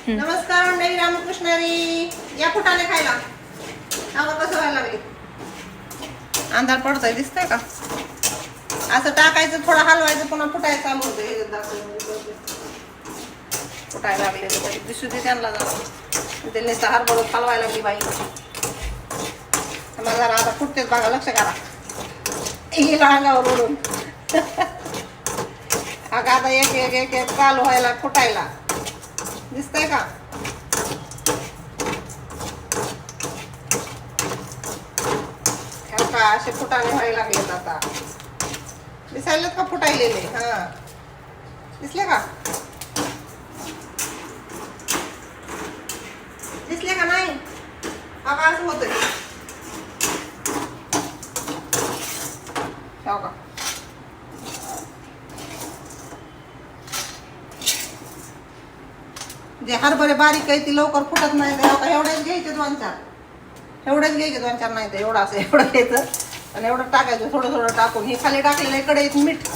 नमस्कार मंडळी, रामकृष्णारी. या फुटाने खायला आवा कसं व्हायला लागले. अंधार पडतोय, दिसतंय का? असं टाकायचं, थोडं हलवायचं, पुन्हा फुटायचं चालू होतं. हे दाखवून फुटायला लागले तरी दिसू दे त्यांना जरा. ते नुसतं हरभर हलवायला लागली बाई. मला जरा आता फुटतेच बघा, लक्ष करा. येईल अंगावर ओढून. अगं आता एक एक एक एक चालू व्हायला, फुटायला. दिसतंय का? का असे फुटाणे व्हायला लागलेत आता. दिसायलेत का फुटायलेले? हा, दिसले का? दिसले का नाही? बघा असं होतंय. का जे हरभरे बारीक आहे ती लवकर फुटत नाही. एवढ्याच घ्यायचे दोन चार, एवढंच घ्यायचे दोन चार, नाही तर एवढं असं एवढं घ्यायचं आणि एवढं टाकायचं. थोडं थोडं टाकून हे खाली टाकलेलं आहे कढईत मीठ.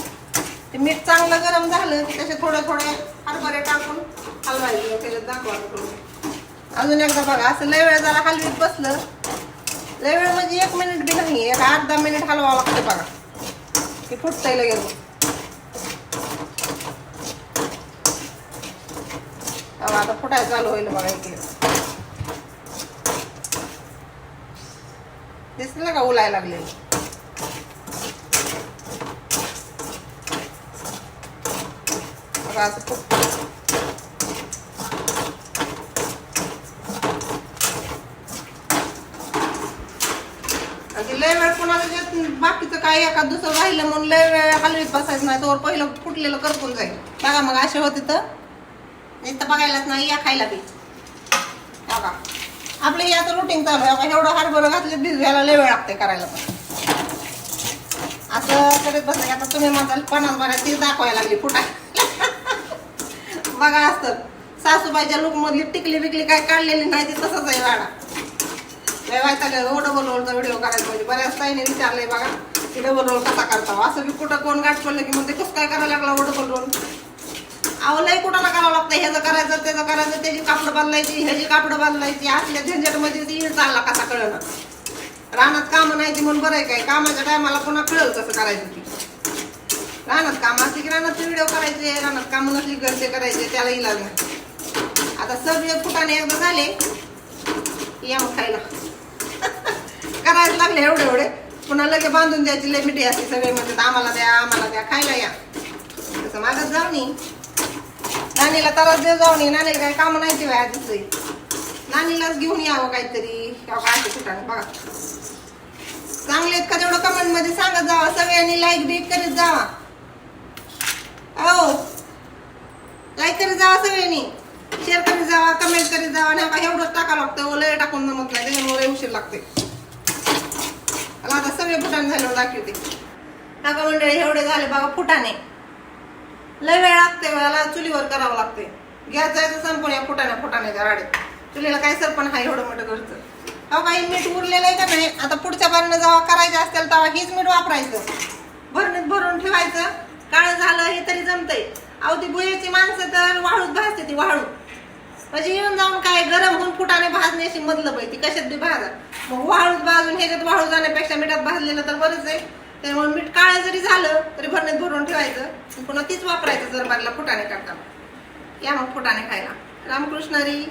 ते मीठ चांगलं गरम झालं की तसे थोडे थोडे हरभरे टाकून हलवायचं. त्याच्यात दाखवा अजून एकदा बघा. असं लय वेळ जरा हलवीत बसलं, लय वेळ म्हणजे 1 मिनिट बी नाही, एक अर्धा मिनिट हलवावं लागतं बघा. ते फुटतंय लगेच. आता फुटायला चालू होईल बघा. इकडे दिसलं का उलायला लागले. बघा असं फुट. लय वेळ कोणाला बाकीचं काय एखाद दुसरं राहिलं म्हणून लय वेळ हलवीत बसायचं नाही. तर पहिलं फुटलेलं करपून जाईल बघा. मग असे होते तर नुसतं बघायलाच नाही, या खायला बी. बघा आपलं याचं रुटीन चालू आहे. एवढं हरभरं घातले भिजवायला लय वेळ लागते करायला. पण असं करत बसलं. आता तुम्ही म्हणाल 50 बऱ्या ती दाखवायला लागली फुटा. बघा असतं सासूबाईच्या लुक मधली टिकली बिकली काय काढलेली नाही, ती तसंच आहे वाडा. लय व्हायचा डबल रोलचा व्हिडिओ करायचा म्हणजे बऱ्याच ताईने विचारलंय बघा की डबल रोल कसा करता. असं बी कुठं कोण गाठ पडलं की मग ते कसं काय करायला लागला डबल रोल. अहो लय कुणाला करावं लागतं. ह्याचं करायचं, त्याचं करायचं, त्याची कापडं बांधायची, ह्याची कापडं बांधायची. असल्या झंझटमध्ये ती चालला कसा कळलं. रानात कामं नाही ती म्हणून बरं आहे. काय कामाच्या टायमाला पुन्हा कळलं कसं करायचं. ती रानात काम असली की रानात व्हिडिओ करायचे, रानात कामं नसली घरचे करायचे, त्याला इलाज नाही. आता सगळे फुटाने एकदा झाले या मग खायला. करायला लागले एवढे एवढे, पुन्हा लगे बांधून द्यायची. लय मिठी असते सगळे म्हणतात आम्हाला द्या, आम्हाला द्या, खायला या. तसं मागत जाऊ नी. नानीला त्रास देऊ जाऊ नी. नानीला काही काम नाही ते आधीच. नानीलाच घेऊन यावं काहीतरी. असे फुटाणे बघा चांगले आहेत का तेवढं कमेंट मध्ये सांगत जावा. सगळ्यांनी लाईक बिक करीत जावा. हो, लाईक करीत जावा, सगळ्यांनी शेअर करीत जावा, कमेंट करीत जावा. नाही एवढंच टाकावं लागतं. लय टाकून जमत नाही, त्याच्यामुळे उशीर लागते. आता सगळे फुटाणे झाल्यावर दाखवते. टाका मंडळी, एवढे झाले बघा फुटाणे. लय वेळ लागते, वेळाला चुलीवर करावं लागते. गॅस जायचं संपून या फुटाण्याच्या राड्यात. चुलीला काय सरपण आहे एवढं मोठं घरचं. अहो काही मीठ उरलेलं आहे का नाही. आता पुढच्या बारीनं जेव्हा करायचं असतील तेव्हा हीच मीठ वापरायचं. भरणीत भरून ठेवायचं. काळं झालं हे तरी जमतंय. अहो ती बुयाची माणसं तर वाळूत भाजते. ती वाळू म्हणजे येऊन जाऊन काय गरम होऊन फुटाणे भाजण्याची मतलब आहे. ती कशात बी भाजा. मग वाळूत भाजून ह्याच्यात वाळू जाण्यापेक्षा मिठात भाजलेलं तर बरंच आहे. त्यामुळे मीठ काळं जरी झालं तरी भरणीत भरून ठेवायचं. पुन्हा तीच वापरायचं जर बाजूला फुटाणे करताना. या मग फुटाणे खायला. रामकृष्णारी.